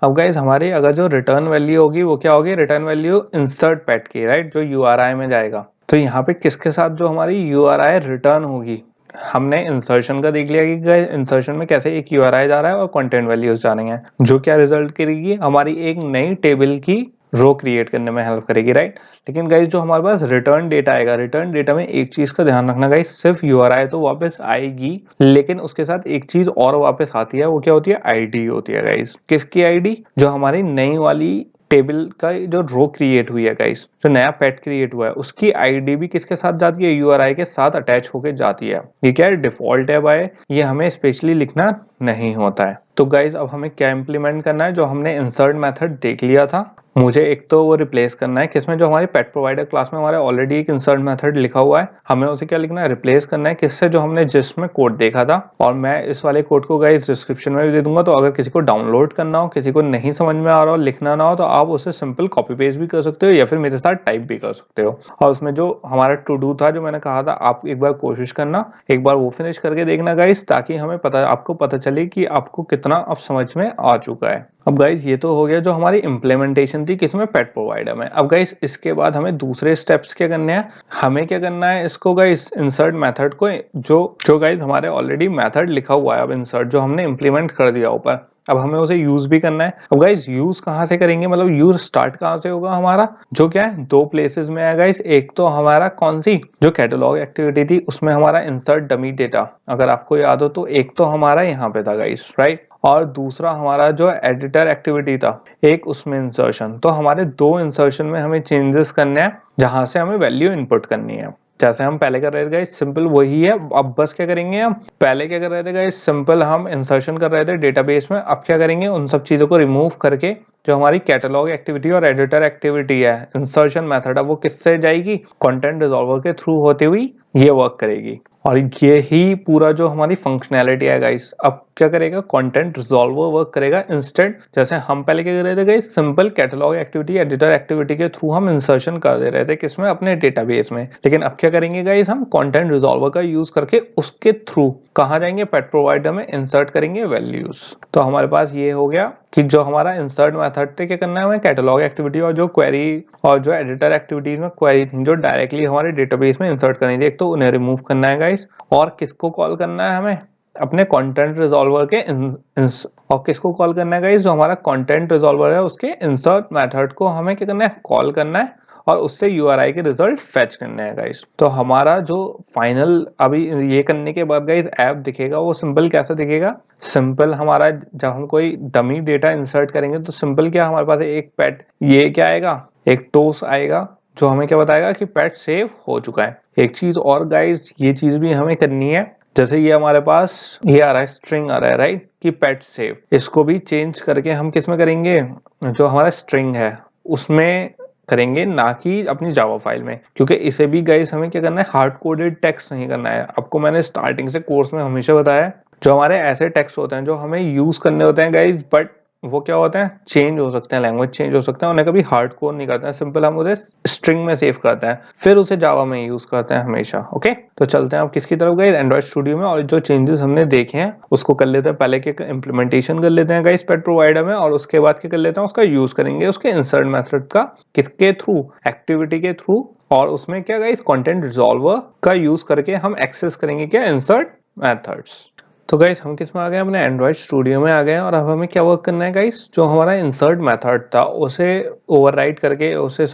अब गाइज हमारी अगर जो रिटर्न वैल्यू होगी वो क्या होगी, रिटर्न वैल्यू इंसर्ट पेट की, राइट, जो यूआरआई में जाएगा। तो यहाँ पे किसके साथ जो हमारी यूआरआई रिटर्न होगी, हमने इंसर्शन का देख लिया कि इंसर्शन में कैसे एक यूआरआई जा रहा है और कंटेंट वैल्यूज जा रही हैं, जो क्या रिजल्ट करेगी, हमारी एक नई टेबल की रो क्रिएट करने में हेल्प करेगी, राइट। लेकिन गाइज जो हमारे पास रिटर्न डेटा आएगा, रिटर्न डेटा में एक चीज का ध्यान रखना गाइज, सिर्फ यूआरआई तो वापस आएगी, लेकिन उसके साथ एक चीज और वापस आती है, वो क्या होती है, आईडी होती है गाइज। किसकी आईडी, जो हमारी नई वाली टेबल का जो रो क्रिएट हुई है गाइस, जो नया पेट क्रिएट हुआ है, उसकी आईडी भी किसके साथ जाती है, यूआरआई के साथ अटैच होके जाती है। ये क्या है, डिफॉल्ट है बाय, ये हमें स्पेशली लिखना नहीं होता है। तो गाइस अब हमें क्या इंप्लीमेंट करना है, जो हमने इंसर्ट मेथड देख लिया था, मुझे एक तो वो रिप्लेस करना है किसमें, जो हमारी पेट प्रोवाइडर क्लास में हमारे ऑलरेडी एक इंसर्ट मेथड लिखा हुआ है, हमें उसे क्या लिखना है, रिप्लेस करना है किससे, जो हमने जिसमें कोड देखा था। और मैं इस वाले कोड को गाइस डिस्क्रिप्शन में भी दे दूंगा, तो अगर किसी को डाउनलोड करना हो, किसी को नहीं समझ में आ रहा हो, लिखना ना हो, तो आप उसे सिंपल कॉपी पेस्ट भी कर सकते हो या फिर मेरे साथ टाइप भी कर सकते हो। और उसमें जो हमारा टू डू था, जो मैंने कहा था, आप एक बार कोशिश करना, एक बार वो फिनिश करके देखना गाइस, ताकि हमें आपको पता चले कि आपको कितना अब समझ में आ चुका है। अब गाइस ये तो हो गया जो हमारी इम्प्लीमेंटेशन थी किसमें, पेट प्रोवाइडर में। अब गाइस इसके बाद हमें दूसरे स्टेप्स क्या करने हैं, हमें क्या करना है, इसको गाइस इंसर्ट मेथड को, जो गाइस हमारे ऑलरेडी मेथड लिखा हुआ है, अब इंसर्ट जो हमने इम्प्लीमेंट कर दिया ऊपर, अब हमें उसे यूज भी करना है। अब गाइस यूज कहाँ से करेंगे, मतलब यूज स्टार्ट कहाँ से होगा हमारा, जो क्या है, दो प्लेसेस में है गाइस। एक तो हमारा कौन सी, जो कैटलॉग एक्टिविटी थी, उसमें हमारा इंसर्ट डमी डेटा, अगर आपको याद हो तो एक तो हमारा यहाँ पे था गाइस, राइट, और दूसरा हमारा जो एडिटर एक्टिविटी था, एक उसमें इंसर्शन। तो हमारे दो इंसर्शन में हमें चेंजेस करने हैं, जहां से हमें वैल्यू इनपुट करनी है, जैसे हम पहले कर रहे थे गाइस, सिंपल वही है। अब बस क्या करेंगे, हम पहले क्या कर रहे थे गाइस, सिंपल हम इंसर्शन कर रहे थे डेटाबेस में, अब क्या करेंगे, उन सब चीजों को रिमूव करके जो हमारी कैटलॉग एक्टिविटी और एडिटर एक्टिविटी है, इंसर्शन मेथड, अब वो किससे जाएगी, कंटेंट रिजॉल्वर के थ्रू होते हुई ये वर्क करेगी। और ये ही पूरा जो हमारी फंक्शनैलिटी है गाइस, अब क्या करेगा, कंटेंट रिजॉल्वर वर्क करेगा इंस्टेड, जैसे हम पहले क्या कर रहे थे guys, simple catalogue activity editor activity के थ्रू हम इंसर्शन कर दे रहे थे किसमें, अपने डेटाबेस में। लेकिन अब क्या करेंगे गाइस, हम कंटेंट रिजॉल्वर का यूज करके उसके थ्रू कहाँ जाएंगे, पेट प्रोवाइडर में इंसर्ट करेंगे वैल्यूज। तो हमारे पास ये हो गया कि जो हमारा इंसर्ट मेथड थे, क्या करना है हमें, कैटलॉग एक्टिविटी और जो क्वेरी और जो एडिटर एक्टिविटीज में क्वेरी थी, जो डायरेक्टली हमारे डेटाबेस में इंसर्ट करनी थी, एक तो उन्हें रिमूव करना है गाइस, और किसको कॉल करना है हमें, अपने कंटेंट रिजॉल्वर के और किसको कॉल करना है गाइस, जो हमारा कंटेंट रिजॉल्वर है उसके इंसर्ट मेथड को हमें क्या करना है, कॉल करना है, और उससे यूआरआई के रिजल्ट फेच करने हैं गाइस। तो हमारा जो फाइनल अभी ये करने के बाद गाइस ऐप दिखेगा, वो सिंपल कैसा दिखेगा, सिंपल हमारा जब हम कोई डमी डेटा इंसर्ट करेंगे, तो सिंपल क्या हमारे पास एक पेट, ये क्या आएगा, एक टोस आएगा, जो हमें क्या बताएगा कि पेट सेव हो चुका है। एक चीज और गाइस, ये चीज भी हमें करनी है, जैसे ये हमारे पास ये आ रहा है, स्ट्रिंग आ रहा है, राइट, कि पेट सेव, इसको भी चेंज करके हम किस में करेंगे, जो हमारा स्ट्रिंग है उसमें करेंगे, ना कि अपनी जावा फाइल में, क्योंकि इसे भी गाइस हमें क्या करना है, हार्ड कोडेड टेक्स्ट नहीं करना है। आपको मैंने स्टार्टिंग से कोर्स में हमेशा बताया, जो हमारे ऐसे टेक्स्ट होते हैं जो हमें यूज करने होते हैं गाइस, बट वो क्या होते हैं, चेंज हो सकते हैं, लैंग्वेज चेंज हो सकते हैं, उन्हें कभी हार्ड कोड नहीं करते हैं, सिंपल हम उसे स्ट्रिंग में सेव करते हैं, फिर उसे जावा में यूज करते हैं हमेशा। ओके, तो चलते हैं अब किसकी तरफ गाइस, एंड्रॉइड स्टूडियो में, और जो चेंजेस हमने देखे हैं उसको कर लेते हैं, पहले के इंप्लीमेंटेशन कर लेते हैं गाइस पेट प्रोवाइडर में, और उसके बाद क्या कर लेते हैं, उसका यूज करेंगे उसके इंसर्ट मेथड का, किसके थ्रू, एक्टिविटी के थ्रू, और उसमें क्या गाइस, कंटेंट रिजॉल्वर का यूज करके हम एक्सेस करेंगे क्या, इंसर्ट मेथड्स। तो गाइस हम किस में आ गए, अपने एंड्रॉइड स्टूडियो में आ गए हैं, और अब हमें क्या वर्क करना है गाइस, जो हमारा इंसर्ट मेथड था उसे ओवरराइट करके, उसे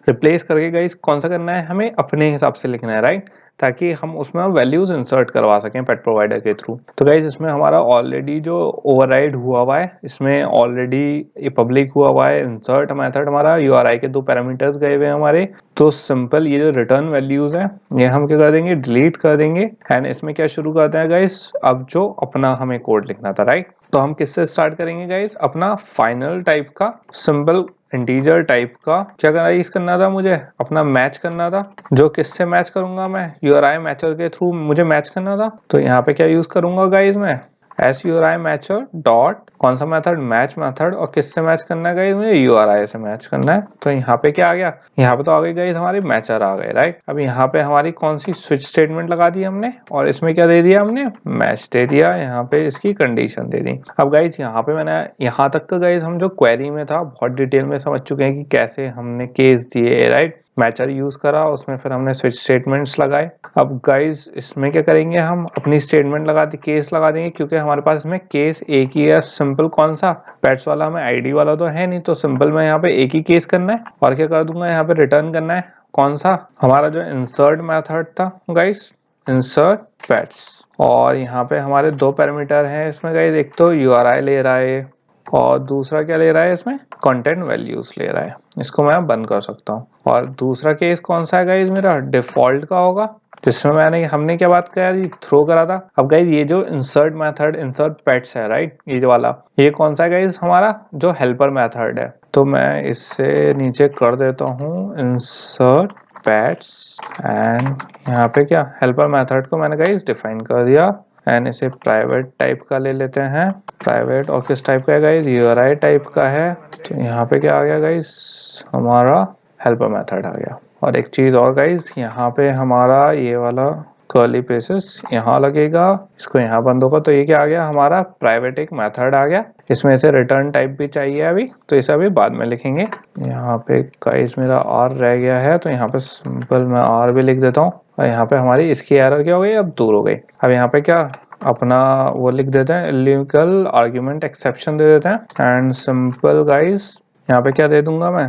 रिप्लेस करके गाइस कौन सा करना है, हमें अपने हिसाब से लिखना है, राइट, ताकि हम उसमें वैल्यूज इंसर्ट करवा सकें पेट प्रोवाइडर के थ्रू। तो गाइस इसमें हमारा ऑलरेडी जो ओवरराइड हुआ हुआ है, इसमें ऑलरेडी ये पब्लिक हुआ हुआ है इंसर्ट मेथड, हमारा यूआरआई के दो पैरामीटर्स गए हुए हैं हमारे। तो सिंपल ये जो रिटर्न वैल्यूज है, ये हम क्या कर देंगे, डिलीट कर देंगे, एंड इसमें क्या शुरू करते हैं गाइस, अब जो अपना हमें कोड लिखना था, राइट। तो हम किससे स्टार्ट करेंगे गाइस, अपना फाइनल टाइप का सिंपल इंटीजर टाइप का क्या करना था, मुझे अपना मैच करना था, जो किससे मैच करूंगा मैं, यूआरआई मैचर के थ्रू मुझे मैच करना था। तो यहाँ पे क्या यूज करूंगा गाइस, मैं SURI मैचर डॉट कौन सा मेथड, मैच मेथड, और किससे मैच करना है गाइस, मुझे URI से मैच करना है। तो यहाँ पे क्या आ गया, यहाँ पे तो आ गई गाइस हमारी मैचर आ गए, राइट। अब यहाँ पे हमारी कौन सी स्विच स्टेटमेंट लगा दी हमने, और इसमें क्या दे दिया हमने, मैच दे दिया, यहाँ पे इसकी कंडीशन दे दी। अब गाइस यहाँ पे मैंने यहाँ तक का गाइस हम जो क्वेरी में था बहुत डिटेल में समझ चुके हैं कि कैसे हमने केस दिए, राइट। मैचर यूज करा, उसमें फिर हमने स्विच स्टेटमेंट्स लगाए। अब गाइस इसमें क्या करेंगे, हम अपनी स्टेटमेंट लगा दी, केस लगा देंगे, क्योंकि हमारे पास इसमें केस एक ही है, सिंपल कौन सा, पेट्स वाला, हमें आईडी वाला तो है नहीं, तो सिंपल मैं यहाँ पे एक ही केस करना है, और क्या कर दूंगा यहाँ पे रिटर्न करना है कौन सा, हमारा जो इंसर्ट मेथड था गाइस, इंसर्ट पेट्स। और यहाँ पे हमारे दो पैरामीटर हैं इसमें गाइस, एक तो URI ले रहा है और दूसरा क्या ले रहा है, इसमें कंटेंट वैल्यूज ले रहा है। इसको मैं बंद कर सकता हूँ। और दूसरा केस कौन सा है गाइस, मेरा डिफॉल्ट का होगा, जिसमें हमने क्या बात करी, थ्रो करा था। अब गाइस ये जो इंसर्ट मेथड, इंसर्ट पेट्स है, राइट, ये जो वाला, ये कौन सा है गाइस, हमारा जो हेल्पर मेथड है। तो मैं इससे नीचे कर देता हूँ इंसर्ट पेट्स, एंड यहाँ पे क्या, हेल्पर मेथड को मैंने गाइस डिफाइन कर दिया, एंड इसे प्राइवेट टाइप का ले लेते हैं, प्राइवेट। और किस टाइप का है गाइस, URI टाइप का है। तो यहाँ पे क्या आ गया गाइस, हमारा हेल्पर मेथड आ गया। और एक चीज और गाइस, यहाँ पे हमारा ये वाला कर्ली ब्रेसेस यहाँ लगेगा, इसको यहाँ बंद होगा, तो ये क्या आ गया, हमारा प्राइवेट एक मेथड आ गया। इसमें से रिटर्न टाइप भी चाहिए अभी, तो इसे अभी बाद में लिखेंगे। यहाँ पे गाइस मेरा R रह गया है, तो यहाँ पे सिंपल मैं R भी लिख देता हूँ। और यहाँ पे हमारी इसकी एरर क्या हो गई, अब दूर हो गई। अब यहाँ पे क्या अपना वो लिख देते हैं, इलीगल आर्ग्यूमेंट एक्सेप्शन दे देते हैं, एंड सिंपल गाइस यहाँ पे क्या दे दूंगा मैं,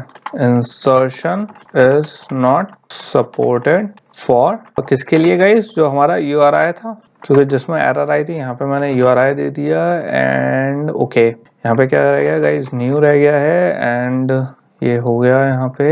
insertion is not supported for, तो किसके लिए गाइस, जो हमारा URI था, क्योंकि जिसमें एरर आई थी यहाँ पे मैंने URI दे दिया, एंड ओके। यहाँ पे क्या रह गया गाइस, न्यू रह गया है, एंड ये हो गया यहाँ पे,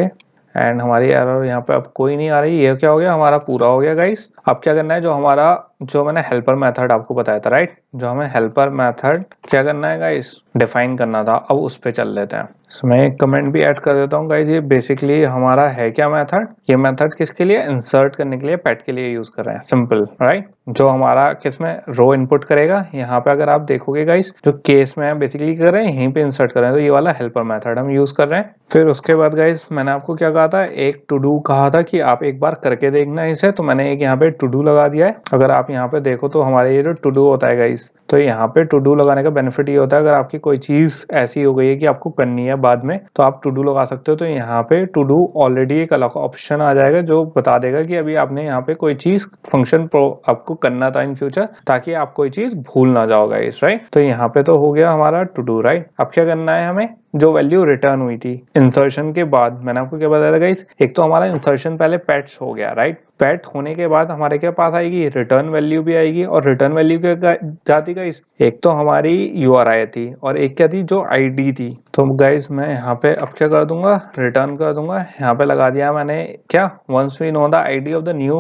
एंड हमारी एरर यहाँ पे अब कोई नहीं आ रही। ये क्या हो गया, हमारा पूरा हो गया गाइस। अब क्या करना है, जो हमारा जो मैंने हेल्पर मेथड आपको बताया था, राइट, जो हमें हेल्पर मेथड क्या करना है गाइस, डिफाइन करना था। अब उस पे चल लेते हैं। इसमें एक कमेंट भी ऐड कर देता हूँ गाइस, ये बेसिकली हमारा है क्या मेथड, ये मेथड किसके लिए, इंसर्ट करने के लिए, पेट के लिए यूज कर रहे हैं, सिंपल, राइट। जो हमारा किसमें रो इनपुट करेगा, यहाँ पे अगर आप देखोगे गाइस, जो केस में हम बेसिकली कर रहे हैं यहीं पे इंसर्ट कर रहे हैं, तो ये वाला हेल्पर मेथड हम यूज कर रहे हैं। फिर उसके बाद गाइस मैंने आपको क्या कहा था, एक टू डू कहा था कि आप एक बार करके देखना इसे, तो मैंने एक यहाँ पे टू डू लगा दिया है। अगर आप यहाँ पे देखो तो हमारे ये जो टू डू होता है गाइस, तो यहाँ पे टू डू लगाने का बेनिफिट ये होता है, अगर आपकी कोई चीज ऐसी हो गई है कि आपको करनी है बाद में, तो आप टू डू लगा सकते हो। तो यहाँ पे टू डू ऑलरेडी एक अलग ऑप्शन आ जाएगा जो बता देगा कि अभी आपने यहाँ पे कोई चीज फंक्शन आपको करना था इन फ्यूचर, ताकि आप कोई चीज भूल ना जाओ गाइस, राइट। तो यहाँ पे तो हो गया हमारा टू डू, राइट। अब क्या करना है हमें, जो वैल्यू रिटर्न हुई थी इंसर्शन के बाद, मैंने आपको क्या बताया था गाइस, एक तो हमारा इंसर्शन पहले पेट्स हो गया, राइट। पेट होने के बाद हमारे क्या पास आएगी, रिटर्न वैल्यू भी आएगी, और रिटर्न वैल्यू क्या जाती गाइस, एक तो हमारी URI थी और एक क्या थी, जो ID थी। तो गाइस मैं यहाँ पे अब क्या कर दूंगा, रिटर्न कर दूंगा। यहाँ पे लगा दिया मैंने क्या, once we know the ID of the new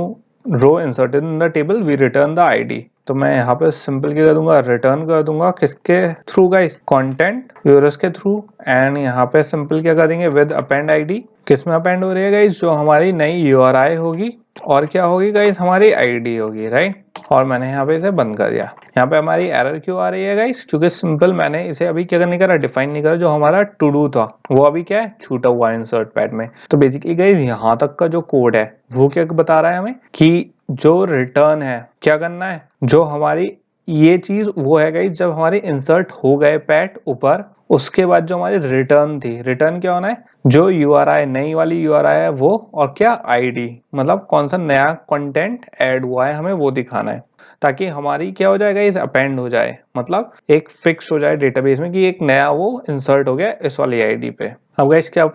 row inserted in the table we return the ID। तो मैं यहाँ पे सिंपल क्या कर दूंगा, रिटर्न कर दूंगा, किसके थ्रू गाइस, कंटेंट यूजर्स के थ्रू। एंड यहाँ पे सिंपल क्या कर देंगे, विद अपेंड ID। किस में अपेंड हो रही है गाइस, जो हमारी नई URI होगी, और क्या होगी गाइस, हमारी ID होगी, राइट। और मैंने यहाँ पे इसे बंद कर दिया। यहाँ पे हमारी एरर क्यों आ रही है गाइस, क्योंकि सिंपल मैंने इसे अभी क्या नहीं करा, डिफाइन नहीं करा। जो हमारा टू डू था वो अभी क्या है, छूटा हुआ है इंसर्ट पैड में। तो बेसिकली गाइस यहाँ तक का जो कोड है वो क्या बता रहा है हमें, कि जो रिटर्न है क्या करना है, जो हमारी ये चीज वो है गाइस, जब हमारे इंसर्ट हो गए पैट ऊपर, उसके बाद जो हमारी रिटर्न थी, रिटर्न क्या होना है, जो URI नई वाली URI है वो, और क्या ID, मतलब कौन सा नया कंटेंट ऐड हुआ है हमें वो दिखाना है, ताकि हमारी क्या हो जाएगा, इस अपेंड हो जाए, मतलब एक फिक्स हो जाए डेटाबेस में कि एक नया वो इंसर्ट हो गया इस वाली ID पे। अब गाइस क्या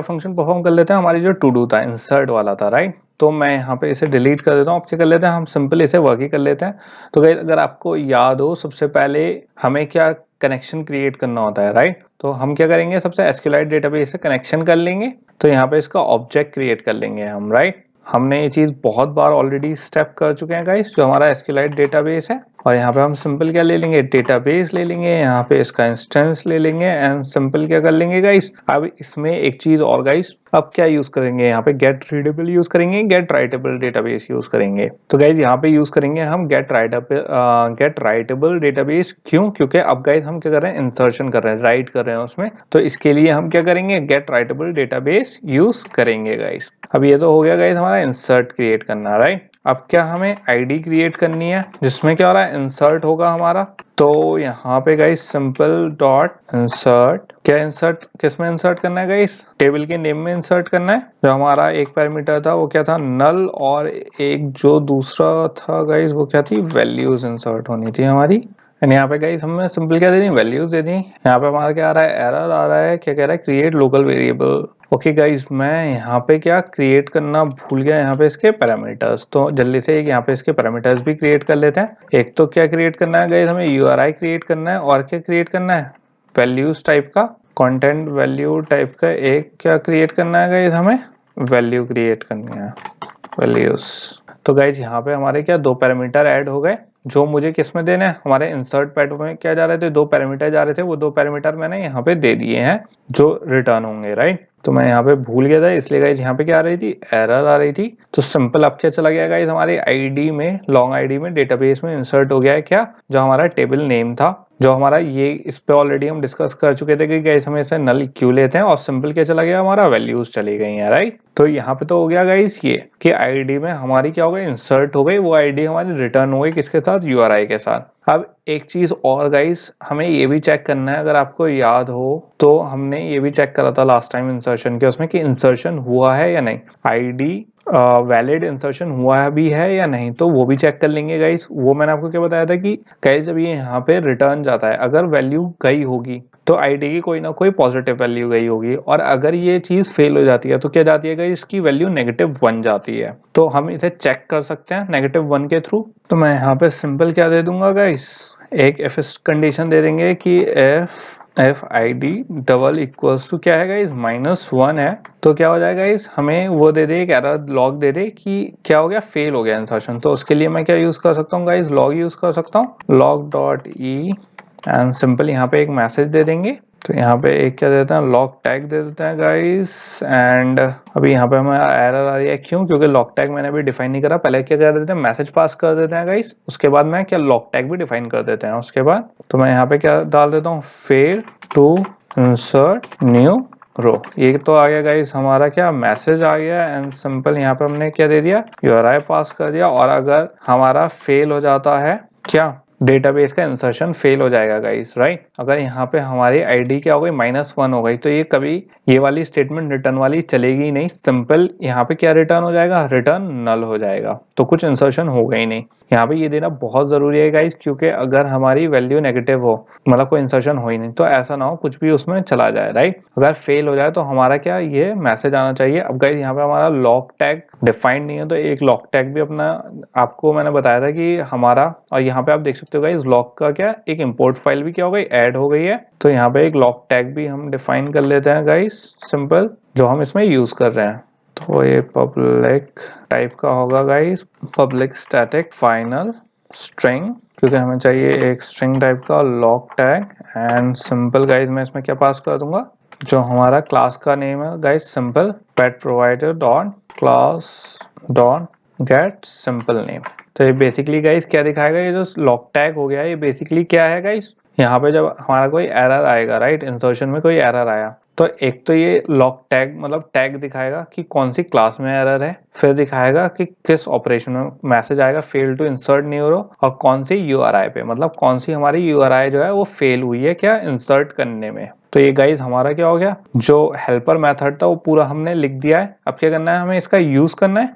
फंक्शन परफॉर्म कर लेते हैं, हमारी जो टू डू था इंसर्ट वाला था, राइट। तो मैं यहाँ पे इसे डिलीट कर देता हूँ। अब क्या कर लेते हैं, हम सिंपल इसे वर्क ही कर लेते हैं। तो गाइस अगर आपको याद हो, सबसे पहले हमें क्या कनेक्शन क्रिएट करना होता है, राइट। तो हम क्या करेंगे, सबसे SQLite डेटाबेस से कनेक्शन कर लेंगे, तो यहाँ पे इसका ऑब्जेक्ट क्रिएट कर लेंगे हम, राइट। हमने ये चीज बहुत बार ऑलरेडी स्टेप कर चुके हैं गाइस, जो हमारा SQLite डेटाबेस है और यहाँ पे हम सिंपल क्या ले लेंगे, डेटाबेस ले लेंगे, यहाँ पे इसका इंस्टेंस ले लेंगे एंड सिंपल क्या कर लेंगे गाइस। अब इसमें एक चीज और गाइस, अब क्या यूज करेंगे, यहाँ पे गेट रीडेबल यूज करेंगे, गेट राइटेबल डेटाबेस यूज करेंगे। तो गाइस यहाँ पे यूज करेंगे हम गेट राइटेबल डेटाबेस। क्यों? क्योंकि अब गाइस हम क्या कर रहे हैं, इंसर्शन कर रहे हैं, राइट कर रहे हैं उसमें, तो इसके लिए हम क्या करेंगे, गेट राइटेबल डेटाबेस यूज करेंगे गाइस। अब ये तो हो गया गाइस हमारा इंसर्ट क्रिएट करना, राइट। अब क्या हमें आईडी क्रिएट करनी है जिसमें क्या हो रहा है, इंसर्ट होगा हमारा। तो यहाँ पे गाइस सिंपल डॉट इंसर्ट, क्या इंसर्ट किस में इंसर्ट करना है गाइस, टेबल के नेम में इंसर्ट करना है। जो हमारा एक पैरामीटर था वो क्या था, नल, और एक जो दूसरा था गाइस वो क्या थी, वैल्यूज इंसर्ट होनी थी हमारी। एंड यहाँ पे गाइस हमने सिंपल क्या दे दी, वैल्यूज दे दी। यहाँ पे हमारा क्या आ रहा है, एरर आ रहा है, क्या कह रहा है, create local variable. Okay guys, मैं यहाँ पे क्या क्रिएट करना भूल गया, यहाँ पे इसके पैरामीटर्स, तो जल्दी से यहाँ पे इसके पैरामीटर्स भी क्रिएट कर लेते हैं। एक तो क्या क्रिएट करना है गाइस, हमें यूआरआई क्रिएट करना है, और क्या क्रिएट करना है, वैल्यूज टाइप का, कंटेंट वैल्यू टाइप का एक क्या क्रिएट करना है गाइस, हमें वैल्यू क्रिएट करनी है, वैल्यूज। तो गाइज यहाँ पे हमारे क्या दो पैरामीटर ऐड हो गए, जो मुझे किस में देने हैं, हमारे इंसर्ट पैड में क्या जा रहे थे, दो पैरामीटर जा रहे थे, वो दो पैरामीटर मैंने यहाँ पे दे दिए हैं जो रिटर्न होंगे, राइट। तो मैं यहाँ पे भूल गया था, इसलिए गाइज यहाँ पे क्या आ रही थी, एरर आ रही थी। तो सिंपल अब क्या चला गया गाइज, हमारे आईडी में, लॉन्ग आईडी में, डेटाबेस में इंसर्ट हो गया है क्या, जो हमारा टेबल नेम था, जो हमारा ये इस पे ऑलरेडी हम डिस्कस कर चुके थे कि गाइस हमें इसे नल क्यों लेते हैं, और सिंपल क्या चला गया, हमारा वैल्यूज चली गई हैं, राइट। तो यहाँ पे तो हो गया गाइस ये कि आईडी में हमारी क्या हो गई, इंसर्ट हो गई, वो आईडी हमारी रिटर्न हो गई किसके साथ, यूआरआई के साथ। अब एक चीज और गाइस, हमें ये भी चेक करना है, अगर आपको याद हो तो हमने ये भी चेक करा था लास्ट टाइम इंसर्शन के उसमें कि इंसर्शन हुआ है या नहीं, आईडी वैलिड इंसर्शन हुआ भी है या नहीं, तो वो भी चेक कर लेंगे गाइस। वो मैंने आपको क्या बताया था कि गाइस जब ये यहाँ पे रिटर्न जाता है, अगर वैल्यू गई होगी तो आईडी की कोई ना कोई पॉजिटिव वैल्यू गई होगी, और अगर ये चीज फेल हो जाती है तो क्या जाती है गाइस, इसकी वैल्यू -1 जाती है। तो हम इसे चेक कर सकते हैं -1 के थ्रू। तो मैं यहाँ पे सिंपल क्या दे दूंगा गाइस, एक इफ कंडीशन दे देंगे कि F I D double equals to क्या है गाइस, -1 है। तो क्या हो जाएगा गाइस, हमें वो दे दे, एक एरर लॉग दे दे कि क्या हो गया, फेल हो गया इंसर्शन। तो उसके लिए मैं क्या यूज कर सकता हूँ गाइस, लॉग यूज कर सकता हूँ, log dot E, and simple यहाँ पे एक मैसेज दे देंगे। तो यहाँ पे एक क्या देते हैं, लॉग टैग दे देते हैं गाइस। एंड अभी यहाँ पे हमें एरर आ रही है, क्यों, क्योंकि लॉग टैग मैंने अभी डिफाइन नहीं करा। पहले क्या कर देते हैं, मैसेज पास कर देते हैं गाइस, उसके बाद में क्या लॉग टैग भी डिफाइन कर देते हैं उसके बाद। तो मैं यहाँ पे क्या डाल देता हूँ, fail to insert new row. ये तो आ गया गाइस हमारा क्या मैसेज आ गया, एंड सिंपल यहाँ पे हमने क्या दे दिया, यूआरआई पास कर दिया। और अगर हमारा फेल हो जाता है क्या, डेटाबेस का इंसर्शन फेल हो जाएगा गाइस, राइट। अगर यहाँ पे हमारी आईडी क्या हो गई, -1 हो गई, तो ये कभी ये वाली स्टेटमेंट रिटर्न वाली चलेगी नहीं। सिंपल यहाँ पे क्या रिटर्न हो जाएगा, रिटर्न नल हो जाएगा, तो कुछ इंसर्शन होगा ही नहीं। यहाँ पे ये देना बहुत जरूरी है गाइस, क्योंकि अगर हमारी वैल्यू नेगेटिव हो, मतलब कोई इंसर्शन हो ही नहीं, तो ऐसा ना हो कुछ भी उसमें चला जाए, राइट। अगर फेल हो जाए तो हमारा क्या ये मैसेज आना चाहिए। अब गाइस यहाँ पे हमारा लॉग टैग डिफाइंड नहीं है, तो एक लॉग टैग भी अपना आपको मैंने बताया था कि हमारा, और यहाँ पे आप देख सकते हो गाइस लॉग का क्या एक इंपोर्ट फाइल भी क्या हो गई, ऐड हो गई है। तो यहाँ पे एक लॉग टैग भी हम डिफाइन कर लेते हैं गाइस, सिंपल, जो हम इसमें यूज कर रहे हैं। तो ये पब्लिक टाइप का होगा guys, public static final string, क्योंकि हमें चाहिए एक स्ट्रिंग टाइप का log tag. And simple guys मैं इसमें क्या पास कर दूंगा, जो हमारा क्लास का नेम है guys, simple pet provider dot class dot get simple name. तो ये बेसिकली गाइस क्या दिखाएगा, ये जो लॉग टैग हो गया है, ये बेसिकली क्या है गाइस, यहाँ पे जब हमारा कोई एरर आएगा, राइट, इंसर्शन में कोई एरर आया, तो एक तो ये लॉग टैग मतलब टैग दिखाएगा कि कौन सी क्लास में एरर है, फिर दिखाएगा कि किस ऑपरेशन में मैसेज आएगा, fail to insert new row, और कौन सी यूआरआई पे, मतलब कौन सी हमारी यूआरआई जो है वो फेल हुई है क्या इंसर्ट करने में। तो ये गाइस हमारा क्या हो गया, जो हेल्पर मेथड था वो पूरा हमने लिख दिया है। अब क्या करना है, हमें इसका यूज करना है।